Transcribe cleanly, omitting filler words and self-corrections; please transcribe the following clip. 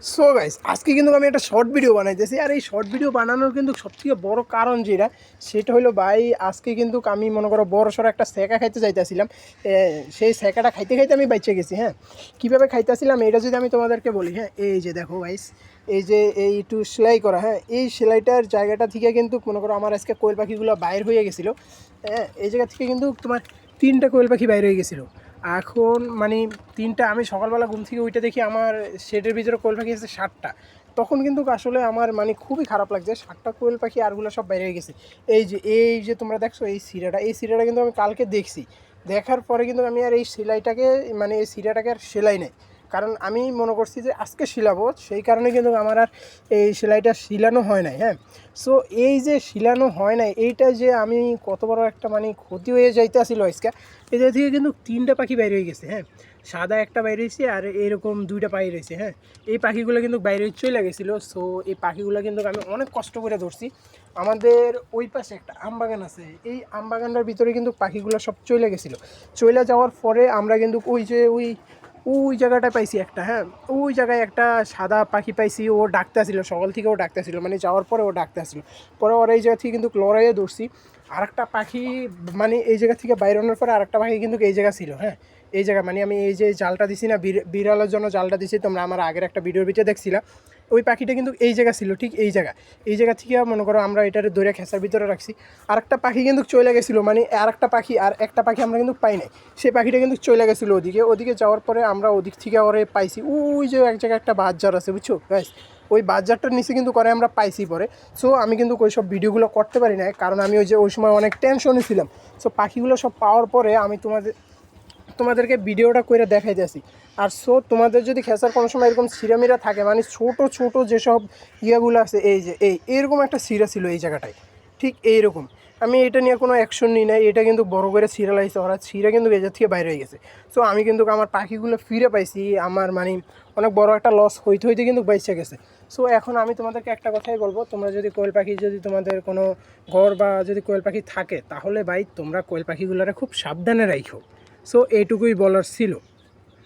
So guys আজকে কিন্তু আমি একটা শর্ট ভিডিও বানাইতেছি। আর এই শর্ট ভিডিও বানানোর কিন্তু সবথেকে বড় কারণ সেটা হলো ভাই, আজকে কিন্তু আমি মনে করো বড় সড়ো একটা সেকা খাইতে চাইতেছিলাম। সেই সেকাটা খাইতে খাইতে আমি বাইচে গেছি। হ্যাঁ, কীভাবে খাইতেছিলাম এটা যদি আমি তোমাদেরকে বলি। হ্যাঁ, এই যে দেখো গাইস, এই যে এই একটু সেলাই করা, হ্যাঁ এই সেলাইটার জায়গাটা থেকে কিন্তু মনে করো আমার আজকে কোয়েল পাখিগুলো বাইর হয়ে গেছিলো। হ্যাঁ, এই জায়গা থেকে কিন্তু তোমার 3টা কোয়েল পাখি বাইর হয়ে গেছিলো। এখন মানে 3টা, আমি সকালবেলা ঘুম থেকে উঠে দেখি আমার শেডের ভিতরে কোয়েল পাখি আছে 7টা। তখন কিন্তু আসলে আমার মানে খুবই খারাপ লাগছে, 7টা কোয়েল পাখি আরগুলো সব বাইরে হয়ে গেছে। এই যে তোমরা দেখছো এই সিরাটা কিন্তু আমি কালকে দেখছি। দেখার পরে কিন্তু আমি আর এই সেলাইটাকে মানে এই সিরাটাকে আর সেলাই নেই, কারণ আমি মনে করছি যে আজকে শিলাবো, সেই কারণে কিন্তু আমার আর এই সেলাইটা শিলানো হয় নাই। হ্যাঁ, সো এই যে শিলানো হয় নাই, এইটা যে আমি কত বড় একটা মানে ক্ষতি হয়ে যাইতে আসিল আজকে। এদের থেকে কিন্তু 3টা পাখি বাইরে হয়ে গেছে। হ্যাঁ, সাদা একটা বাইরে হয়েছে আর এরকম 2টা পাখি রয়েছে। হ্যাঁ, এই পাখিগুলো কিন্তু বাইরে চলে গেছিলো। সো এই পাখিগুলো কিন্তু আমি অনেক কষ্ট করে ধরছি। আমাদের ওই পাশে একটা আমবাগান আছে, এই আমবাগানটার ভিতরে কিন্তু পাখিগুলো সব চলে গেছিলো। চলে যাওয়ার পরে আমরা কিন্তু ওই যে ওই জায়গাটা পাইছি একটা। হ্যাঁ, ওই জায়গায় একটা সাদা পাখি পাইছি, ও ডাকতে আসছিলো সকাল থেকে, ও ডাকতে আসছিলো মানে যাওয়ার পরে ও ডাকতে আসছিলো। পরে ওরা এই জায়গা থেকে কিন্তু লড়াইয়ে ধরছি। আরেকটা পাখি মানে এই জায়গা থেকে বাইরে আনার পরে আরেকটা পাখি কিন্তু এই জায়গা ছিল। হ্যাঁ, এই জায়গা মানে আমি এই যে জালটা দিছি না, বিড়ালের জন্য জালটা দিছি, তোমরা আমার আগের একটা ভিডিওর ভিতরে দেখছিলাম। ওই পাখিটা কিন্তু এই জায়গা ছিল, ঠিক এই জায়গা থেকে মনে করো আমরা এটার দৌড়ে খেসার ভিতরে রাখছি। আরেকটা পাখি কিন্তু চলে গেছিলো, মানে আরেকটা পাখি আর একটা পাখি আমরা কিন্তু পাই নাই। সেই পাখিটা কিন্তু চলে গেছিলো ওদিকে যাওয়ার পরে আমরা ওদিক থেকে ওরে পাইছি। ওই যে এক জায়গায় একটা বাজার আছে, বুঝছো ব্যাস, ওই বাজারটার নিচে কিন্তু করে আমরা পাইছি পরে। সো আমি কিন্তু ওই সব ভিডিওগুলো করতে পারি না, কারণ আমি ওই সময় অনেক টেনশনে ছিলাম। সো পাখিগুলো সব পাওয়ার পরে আমি তোমাদেরকে ভিডিওটা করে দেখাইতেছি। আর সো তোমাদের যদি খেসার কোনো সময় এরকম সিরামিরা থাকে, মানে ছোট যেসব ইয়েগুলো আছে, এই যে এইরকম একটা সিরা ছিল এই জায়গাটায়, ঠিক এইরকম। আমি এটা নিয়ে কোনো অ্যাকশন নিই নাই, এটা কিন্তু বড় করে সিরিয়ালাইজ ওরা সিরা কিন্তু এজার থেকে বাইরে হয়ে গেছে। সো আমি কিন্তু আমার পাখিগুলো ফিরে পাইছি, আমার মানে অনেক বড় একটা লস হইতে কিন্তু বেঁচে গেছে। সো এখন আমি তোমাদেরকে একটা কথাই বলবো, তোমরা যদি কোয়েল পাখি, যদি তোমাদের কোনো ঘর বা যদি কোয়েল পাখি থাকে, তাহলে ভাই তোমরা কোয়েল পাখিগুলোরে খুব সাবধানে রাখো। সো এইটুকুই বলার ছিল।